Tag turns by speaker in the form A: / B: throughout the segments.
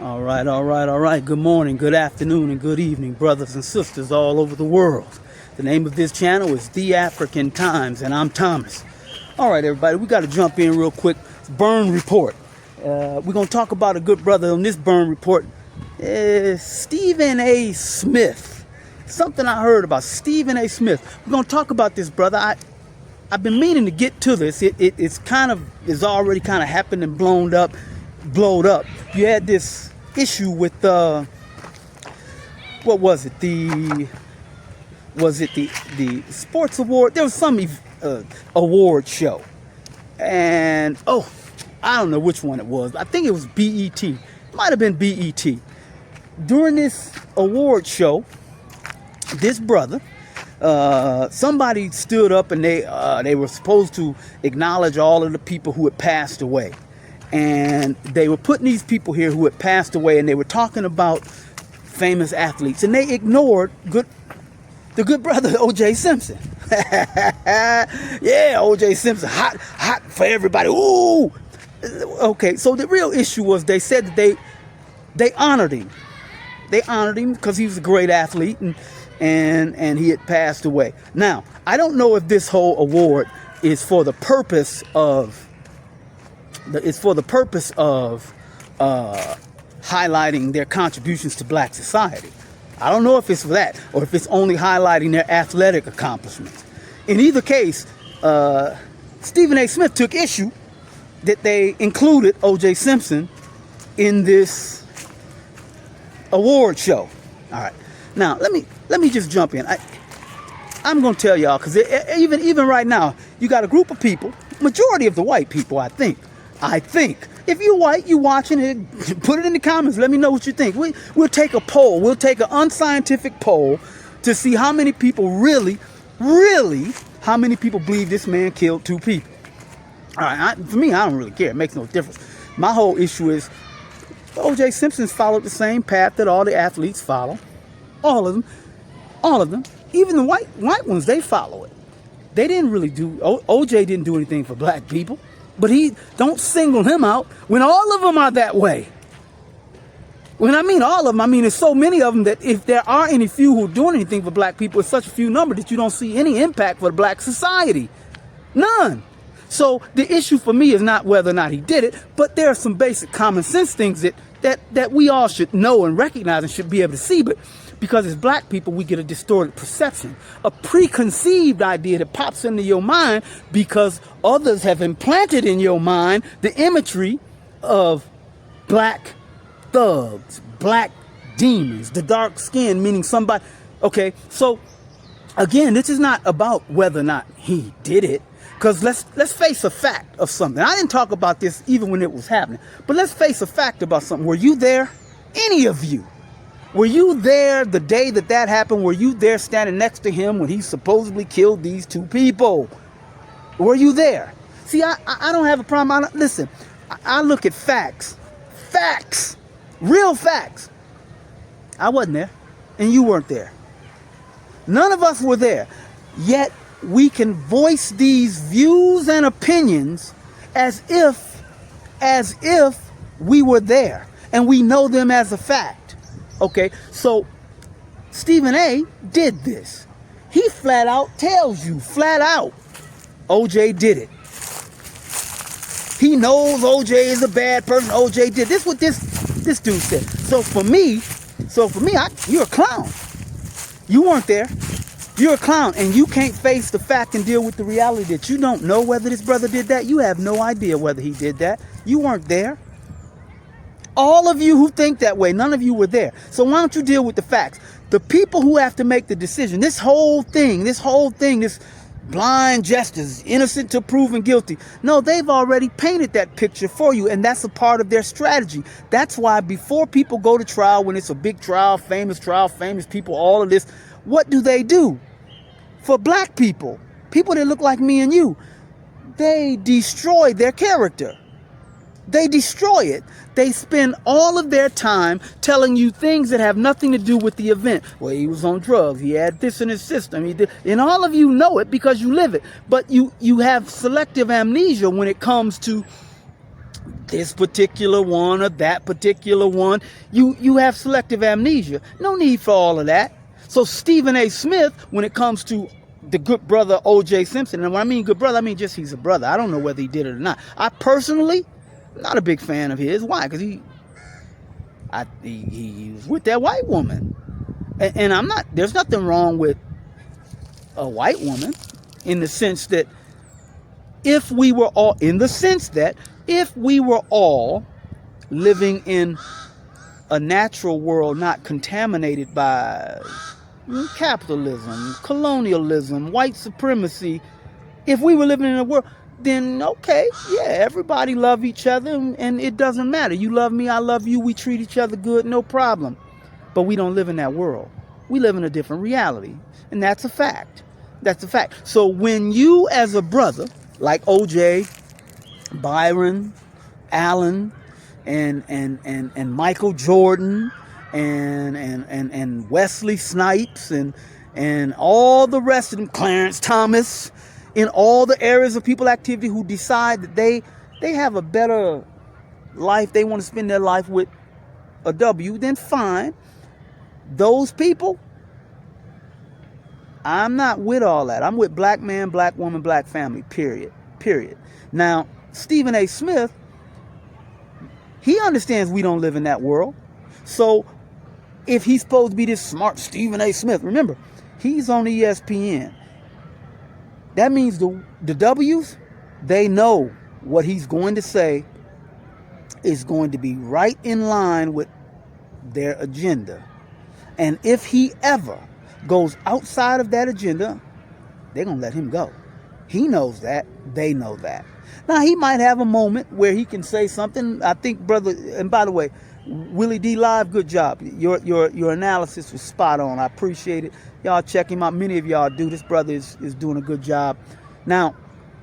A: All right, all right, all right. Good morning, good afternoon, and good evening, brothers and sisters all over the world. The name of this channel is The African Times, and I'm Thomas. All right, everybody, we got to jump in real quick. Burn report. We're going to talk about a good brother on this burn report. Stephen A. Smith. Something I heard about Stephen A. Smith. We're going to talk about this brother. I've been meaning to get to this. It's already kind of happened and blowed up. You had this issue with what was it? The sports award? There was some award show, and I don't know which one it was. I think it was BET. Might have been BET. During this award show, this brother, somebody stood up and they were supposed to acknowledge all of the people who had passed away. And they were putting these people here who had passed away, and they were talking about famous athletes, and they ignored the good brother OJ Simpson. Yeah, OJ Simpson, hot for everybody. Ooh. Okay, so the real issue was they said that they honored him. They honored him because he was a great athlete and he had passed away. Now, I don't know if this whole award is for the purpose of highlighting their contributions to black society. I don't know if it's for that or if it's only highlighting their athletic accomplishments. In either case, Stephen A. Smith took issue that they included OJ Simpson in this award show. All right. Now, let me just jump in. I'm going to tell y'all, because even right now, you got a group of people, majority of the white people, I think. If you're white, you watching it, put it in the comments. Let me know what you think. We'll take a poll. We'll take an unscientific poll to see how many people really, how many people believe this man killed two people. All right, for me, I don't really care. It makes no difference. My whole issue is O.J. Simpson's followed the same path that all the athletes follow. All of them. Even the white ones, they follow it. They didn't really do, O.J. didn't do anything for black people. But don't single him out when all of them are that way. When I mean all of them, I mean there's so many of them that if there are any few who are doing anything for black people, it's such a few number that you don't see any impact for the black society. None. So the issue for me is not whether or not he did it, but there are some basic common sense things that we all should know and recognize and should be able to see. But because as black people, we get a distorted perception, a preconceived idea that pops into your mind because others have implanted in your mind the imagery of black thugs, black demons, the dark skin, meaning somebody. Okay, so again, this is not about whether or not he did it. Because let's face a fact of something. I didn't talk about this even when it was happening. But let's face a fact about something. Were you there? Any of you? Were you there the day that happened? Were you there standing next to him when he supposedly killed these two people? Were you there? See, I don't have a problem. Listen, I look at facts. Facts. Real facts. I wasn't there. And you weren't there. None of us were there. Yet we can voice these views and opinions as if we were there. And we know them as a fact. Okay, so Stephen A. did this. He flat out tells you, OJ did it. He knows OJ is a bad person. OJ did this. What this dude said. So for me, you're a clown. You weren't there. You're a clown, and you can't face the fact and deal with the reality that you don't know whether this brother did that. You have no idea whether he did that. You weren't there. All of you who think that way, none of you were there. So why don't you deal with the facts? The people who have to make the decision, this whole thing, this blind gestures, innocent to proven guilty. No, they've already painted that picture for you, and that's a part of their strategy. That's why before people go to trial, when it's a big trial, famous people, all of this, what do? For black people that look like me and you, they destroy their character. They destroy it. They spend all of their time telling you things that have nothing to do with the event. Well, he was on drugs. He had this in his system. He did. And all of you know it because you live it. But you have selective amnesia when it comes to this particular one or that particular one. You have selective amnesia. No need for all of that. So Stephen A. Smith, when it comes to the good brother OJ Simpson, and when I mean good brother, I mean just he's a brother. I don't know whether he did it or not. I personally, not a big fan of his. Why? Because he was with that white woman. And I'm not, there's nothing wrong with a white woman in the sense that if we were all living in a natural world not contaminated by capitalism, colonialism, white supremacy, if we were living in a world, then okay, yeah, everybody love each other and it doesn't matter. You love me, I love you, we treat each other good, no problem. But we don't live in that world. We live in a different reality. And that's a fact. That's a fact. So when you as a brother, like OJ, Byron, Allen, and Michael Jordan, and Wesley Snipes, and all the rest of them, Clarence Thomas, in all the areas of people activity who decide that they have a better life, they want to spend their life with a W, then fine. Those people, I'm not with all that. I'm with black man, black woman, black family, period. Now, Stephen A. Smith, he understands we don't live in that world. So if he's supposed to be this smart Stephen A. Smith, remember, he's on ESPN. That means the W's, they know what he's going to say is going to be right in line with their agenda. And if he ever goes outside of that agenda, they're going to let him go. He knows that. They know that. Now, he might have a moment where he can say something. I think, brother, and by the way, Willie D Live, good job. Your analysis was spot on. I appreciate it. Y'all check him out. Many of y'all do. This brother is doing a good job. Now,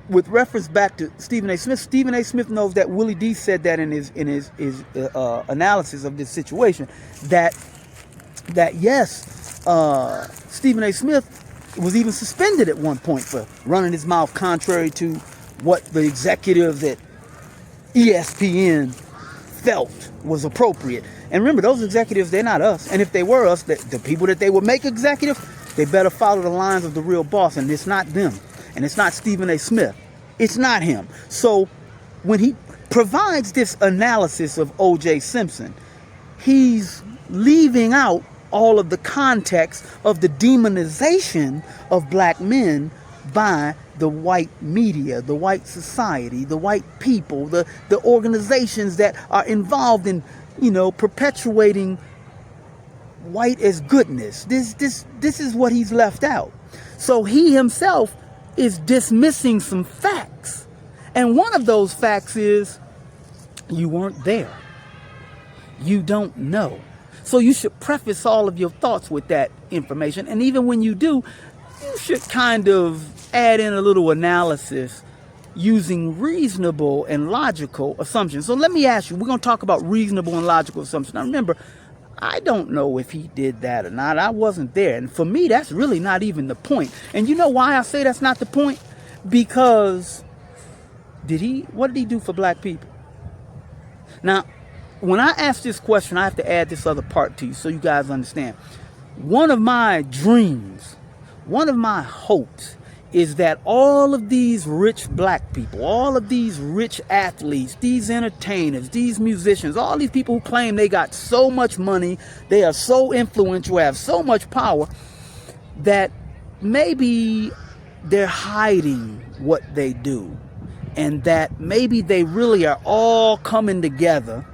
A: with reference back to Stephen A. Smith, Stephen A. Smith knows that Willie D said that in his analysis of this situation, that yes, Stephen A. Smith was even suspended at one point for running his mouth contrary to what the executives at ESPN felt was appropriate. And remember, those executives, they're not us. And if they were us, the people that they would make executive, they better follow the lines of the real boss. And it's not them. And it's not Stephen A. Smith. It's not him. So when he provides this analysis of OJ Simpson, he's leaving out all of the context of the demonization of black men by the white media, the white society, the white people, the organizations that are involved in, perpetuating white as goodness. This is what he's left out. So he himself is dismissing some facts. And one of those facts is you weren't there. You don't know. So you should preface all of your thoughts with that information. And even when you do, you should kind of add in a little analysis using reasonable and logical assumptions. So let me ask you, we're going to talk about reasonable and logical assumptions. Now remember, I don't know if he did that or not. I wasn't there. And for me, that's really not even the point. And you know why I say that's not the point? Because what did he do for black people? Now, when I ask this question, I have to add this other part to you so you guys understand. One of my dreams, one of my hopes is that all of these rich black people, all of these rich athletes, these entertainers, these musicians, all these people who claim they got so much money, they are so influential, have so much power, that maybe they're hiding what they do, and that maybe they really are all coming together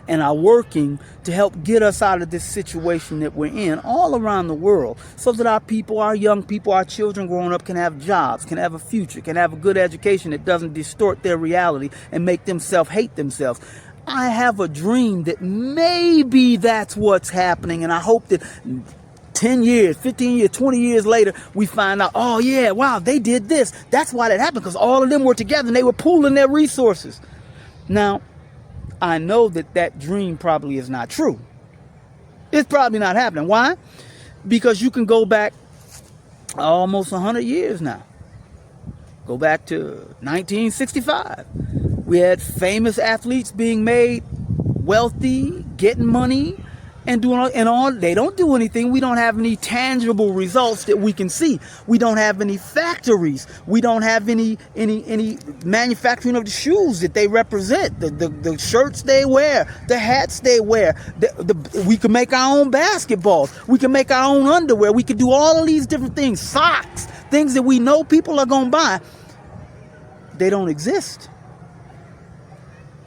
A: and are working to help get us out of this situation that we're in all around the world, so that our people, our young people, our children growing up can have jobs, can have a future, can have a good education that doesn't distort their reality and make them self-hate themselves. I have a dream that maybe that's what's happening, and I hope that 10 years, 15 years, 20 years later, we find out, oh yeah, wow, they did this. That's why that happened, because all of them were together and they were pooling their resources. Now, I know that dream probably is not true. It's probably not happening. Why? Because you can go back almost 100 years now. Go back to 1965. We had famous athletes being made wealthy, getting money, and doing all. They don't do anything. We don't have any tangible results that we can see. We don't have any factories. We don't have any manufacturing of the shoes that they represent, the shirts they wear, the hats they wear. We can make our own basketballs. We can make our own underwear. We can do all of these different things, socks, things that we know people are going to buy. They don't exist.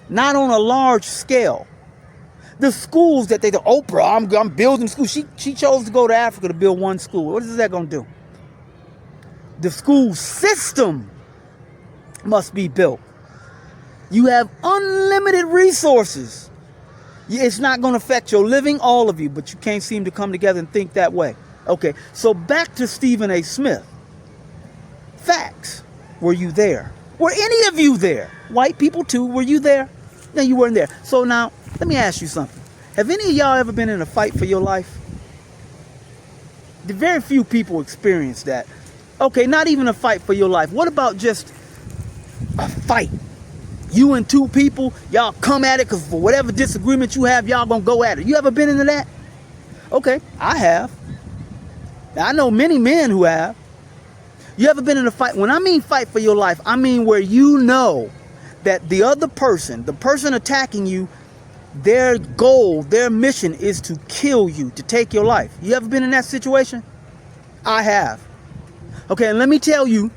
A: Not on a large scale. The schools that Oprah, I'm building schools. She chose to go to Africa to build one school. What is that going to do? The school system must be built. You have unlimited resources. It's not going to affect your living, all of you, but you can't seem to come together and think that way. Okay, so back to Stephen A. Smith. Facts. Were you there? Were any of you there? White people too, were you there? No, you weren't there. So now, let me ask you something. Have any of y'all ever been in a fight for your life? The very few people experience that. Okay, not even a fight for your life. What about just a fight? You and two people, y'all come at it because for whatever disagreement you have, y'all gonna go at it. You ever been into that? Okay, I have. Now, I know many men who have. You ever been in a fight? When I mean fight for your life, I mean where you know that the other person, the person attacking you, their goal, their mission is to kill you, to take your life. You ever been in that situation? I have. Okay, and let me tell you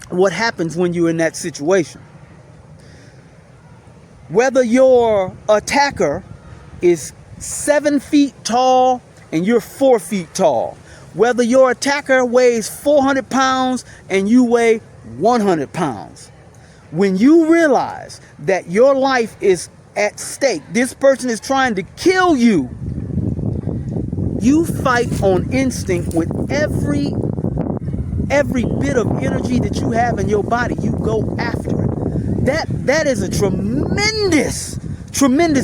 A: what happens when you're in that situation. Whether your attacker is 7 feet tall and you're 4 feet tall, whether your attacker weighs 400 pounds and you weigh 100 pounds, when you realize that your life is at stake, this person is trying to kill you, you fight on instinct with every bit of energy that you have in your body. You go after it. That is a tremendous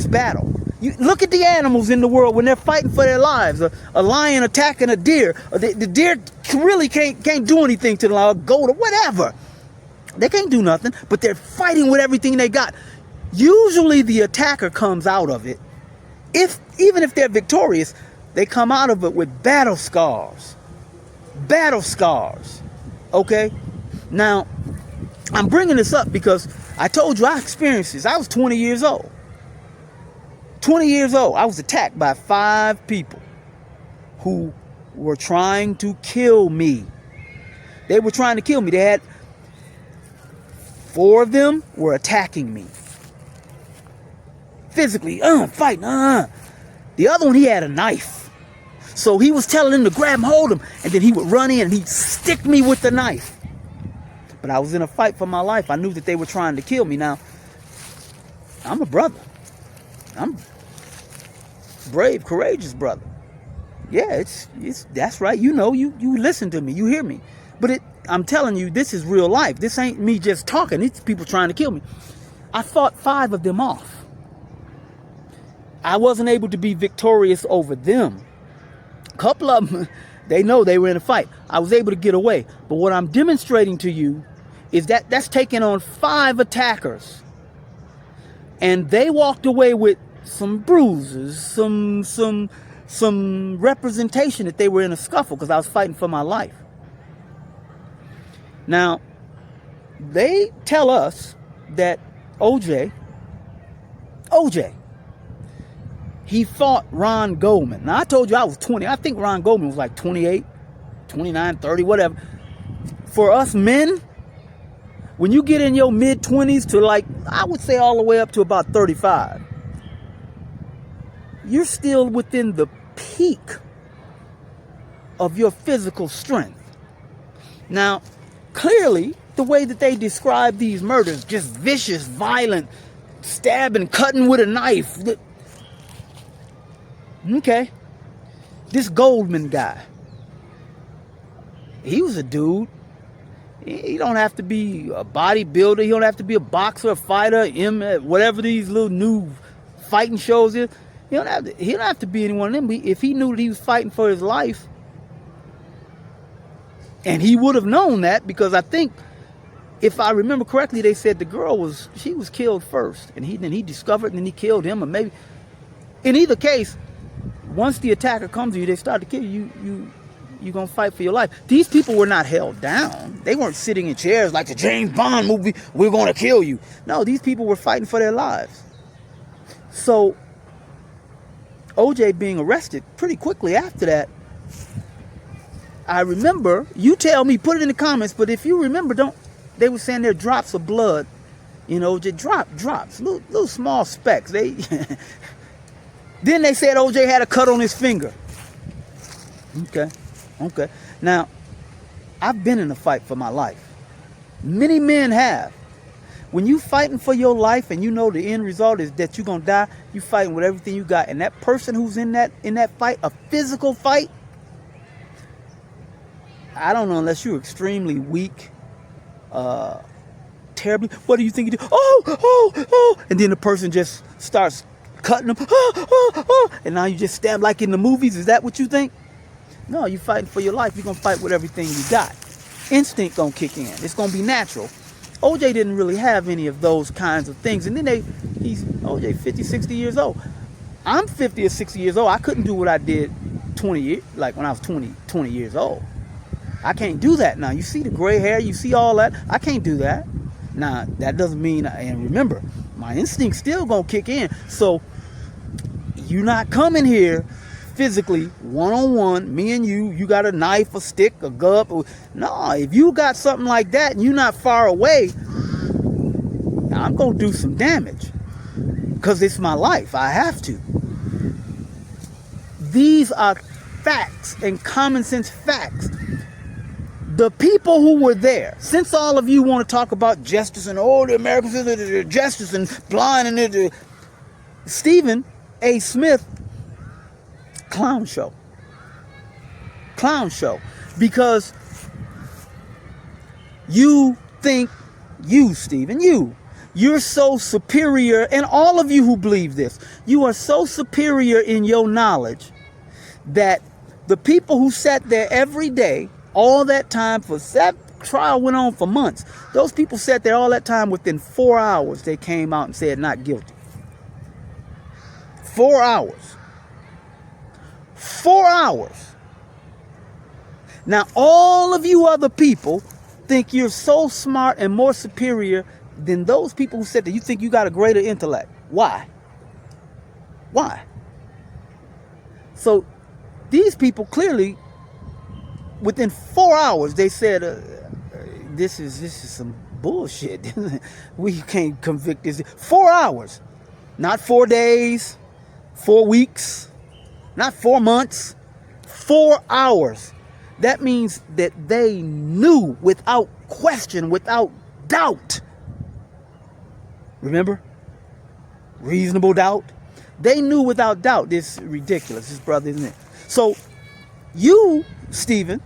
A: battle. You look at the animals in the world when they're fighting for their lives. A lion attacking a deer. The deer really can't do anything to the lion, a goat or whatever. They can't do nothing, but they're fighting with everything they got. Usually the attacker comes out of it, even if they're victorious, they come out of it with battle scars. Battle scars. Okay? Now, I'm bringing this up because I told you I experienced this. I was 20 years old. 20 years old. I was attacked by 5 people who were trying to kill me. They were trying to kill me. They had 4 of them were attacking me. Physically, fighting, The other one, he had a knife. So he was telling them to grab him, hold him, and then he would run in and he'd stick me with the knife. But I was in a fight for my life. I knew that they were trying to kill me. Now, I'm a brother. I'm a brave, courageous brother. Yeah, it's that's right. You know, you listen to me, you hear me. But I'm telling you, this is real life. This ain't me just talking. It's people trying to kill me. I fought 5 of them off. I wasn't able to be victorious over them. A couple of them, they know they were in a fight. I was able to get away. But what I'm demonstrating to you is that that's taking on 5 attackers. And they walked away with some bruises, some representation that they were in a scuffle because I was fighting for my life. Now, they tell us that OJ, he fought Ron Goldman. Now, I told you I was 20. I think Ron Goldman was like 28, 29, 30, whatever. For us men, when you get in your mid-20s to like, I would say all the way up to about 35, you're still within the peak of your physical strength. Now, clearly, the way that they describe these murders, just vicious, violent, stabbing, cutting with a knife. Okay. This Goldman guy, he was a dude. He don't have to be a bodybuilder. He don't have to be a boxer, a fighter, whatever these little new fighting shows is. He don't have to be any one of them. If he knew that he was fighting for his life, and he would have known that, because I think if I remember correctly, they said the girl was killed first, and then he discovered, and then he killed him, or maybe. In either case, once the attacker comes to you, they start to kill you. You're gonna fight for your life. These people were not held down. They weren't sitting in chairs like the James Bond movie. We're gonna kill you. No, these people were fighting for their lives. So OJ being arrested pretty quickly after that. I remember, you tell me, put it in the comments, but if you remember, they were saying there are drops of blood, just drops, little small specks. Then they said OJ had a cut on his finger. Okay. Now, I've been in a fight for my life. Many men have. When you fighting for your life and you know the end result is that you're gonna die, you fighting with everything you got. And that person who's in that fight, a physical fight, I don't know, unless you're extremely weak, terribly. What do you think you do? Oh! And then the person just starts cutting them. And now you just stab like in the movies. Is that what you think? No, you're fighting for your life. You're going to fight with everything you got. Instinct going to kick in. It's going to be natural. OJ didn't really have any of those kinds of things. And then he's OJ 50, 60 years old. I'm 50 or 60 years old. I couldn't do what I did 20 years, like when I was 20 years old. I can't do that now. You see the gray hair, you see all that. I can't do that. Now, that doesn't mean, and remember, my instinct's still going to kick in. So, you're not coming here physically, one-on-one, me and you got a knife, a stick, a gun. No, if you got something like that and you're not far away, I'm going to do some damage. Because it's my life. I have to. These are facts and common sense facts. The people who were there, since all of you want to talk about justice and the Americans are justice and blind and Stephen A. Smith, clown show, because you think Stephen, you're so superior, and all of you who believe this, you are so superior in your knowledge that the people who sat there every day, all that time, that trial went on for months. Those people sat there all that time. Within 4 hours, they came out and said not guilty. 4 hours. 4 hours. Now, all of you other people think you're so smart and more superior than those people who said that. You think you got a greater intellect. Why? So, these people clearly, within 4 hours, they said, this is some bullshit. We can't convict this. 4 hours. Not 4 days, 4 weeks, not 4 months. 4 hours. That means that they knew without question, without doubt. Remember? Reasonable doubt. They knew without doubt. This is ridiculous. This brother, isn't it? So, you, Stephen,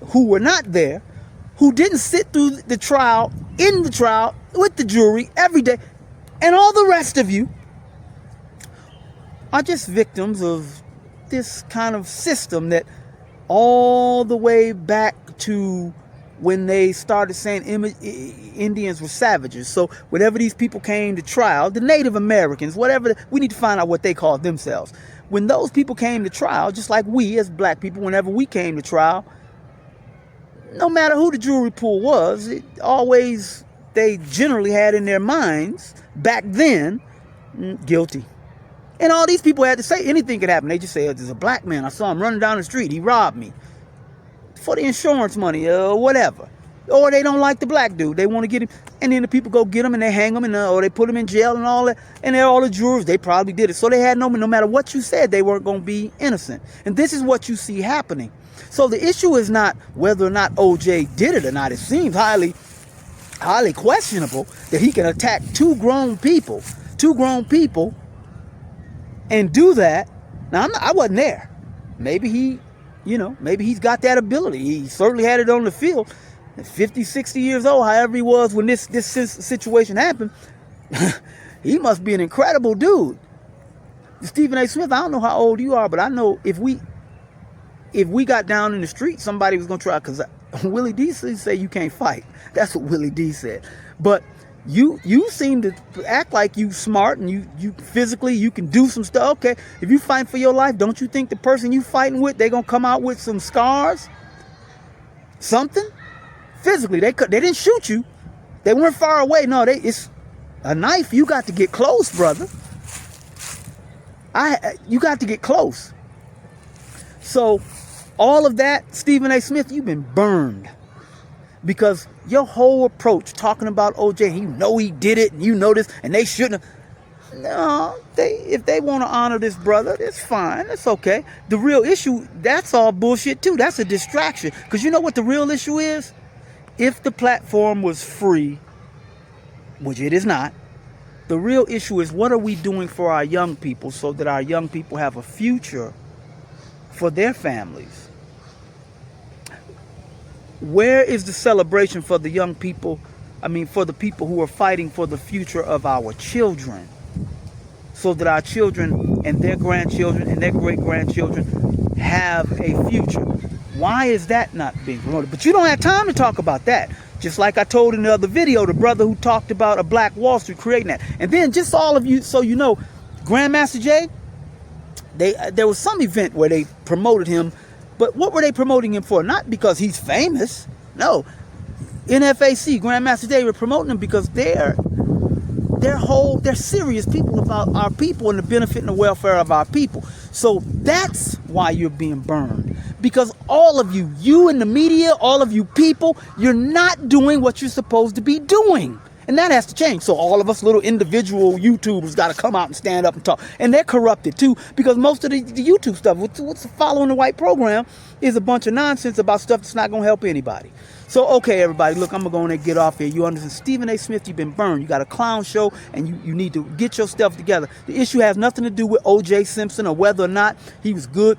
A: who were not there, who didn't sit through the trial, in the trial, with the jury every day, and all the rest of you are just victims of this kind of system that all the way back to when they started saying Indians were savages. So whenever these people came to trial, the Native Americans, whatever, we need to find out what they called themselves. When those people came to trial, just like we as black people, whenever we came to trial, no matter who the jury pool was, they generally had in their minds, back then, guilty. And all these people had to say anything could happen. They just say, there's a black man, I saw him running down the street, he robbed me. For the insurance money, whatever. Or they don't like the black dude, they want to get him. And then the people go get him and they hang him, or they put him in jail and all that. And they're all the jurors, they probably did it. So they had no matter what you said, they weren't going to be innocent. And this is what you see happening. So the issue is not whether or not OJ did it or not. It seems highly questionable that he can attack two grown people, and do that. Now, I wasn't there. Maybe he's got that ability. He certainly had it on the field. At 50, 60 years old, however he was when this situation happened, he must be an incredible dude. Stephen A. Smith, I don't know how old you are, but I know if we got down in the street, somebody was going to try, because Willie D say you can't fight. That's what Willie D said. But you seem to act like you smart and you physically you can do some stuff. Okay, if you fight for your life, don't you think the person you fighting with, they gonna come out with some scars? Something? Physically, they didn't shoot you. They weren't far away. No, it's a knife. You got to get close, brother. You got to get close. So all of that, Stephen A. Smith, you've been burned. Because your whole approach, talking about OJ, you know he did it, and you know this, and they shouldn't have. No, if they want to honor this brother, that's fine. That's okay. The real issue, that's all bullshit too. That's a distraction. Because you know what the real issue is? If the platform was free, which it is not, the real issue is what are we doing for our young people so that our young people have a future for their families? Where is the celebration for the young people? I mean, for the people who are fighting for the future of our children, so that our children and their grandchildren and their great-grandchildren have a future? Why is that not being promoted? But you don't have time to talk about that. Just like I told in the other video, the brother who talked about a Black Wall Street creating that. And then just all of you, so you know, Grandmaster Jay, there was some event where they promoted him. But what were they promoting him for? Not because he's famous. No. NFAC, Grandmaster Jay, were promoting him because they're serious people about our people and the benefit and the welfare of our people. So that's why you're being burned. Because all of you in the media, all of you people, you're not doing what you're supposed to be doing. And that has to change. So all of us little individual YouTubers got to come out and stand up and talk. And they're corrupted too, because most of the YouTube stuff, what's following the white program, is a bunch of nonsense about stuff that's not going to help anybody. So, okay, everybody, look, I'm going to get off here. You understand? Stephen A. Smith, you've been burned. You got a clown show, and you need to get your stuff together. The issue has nothing to do with OJ Simpson or whether or not he was good.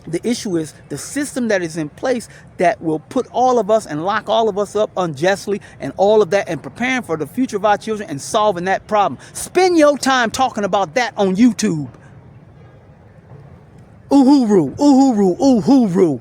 A: The issue is the system that is in place that will put all of us and lock all of us up unjustly and all of that, and preparing for the future of our children and solving that problem. Spend your time talking about that on YouTube. Uhuru, uhuru, uhuru.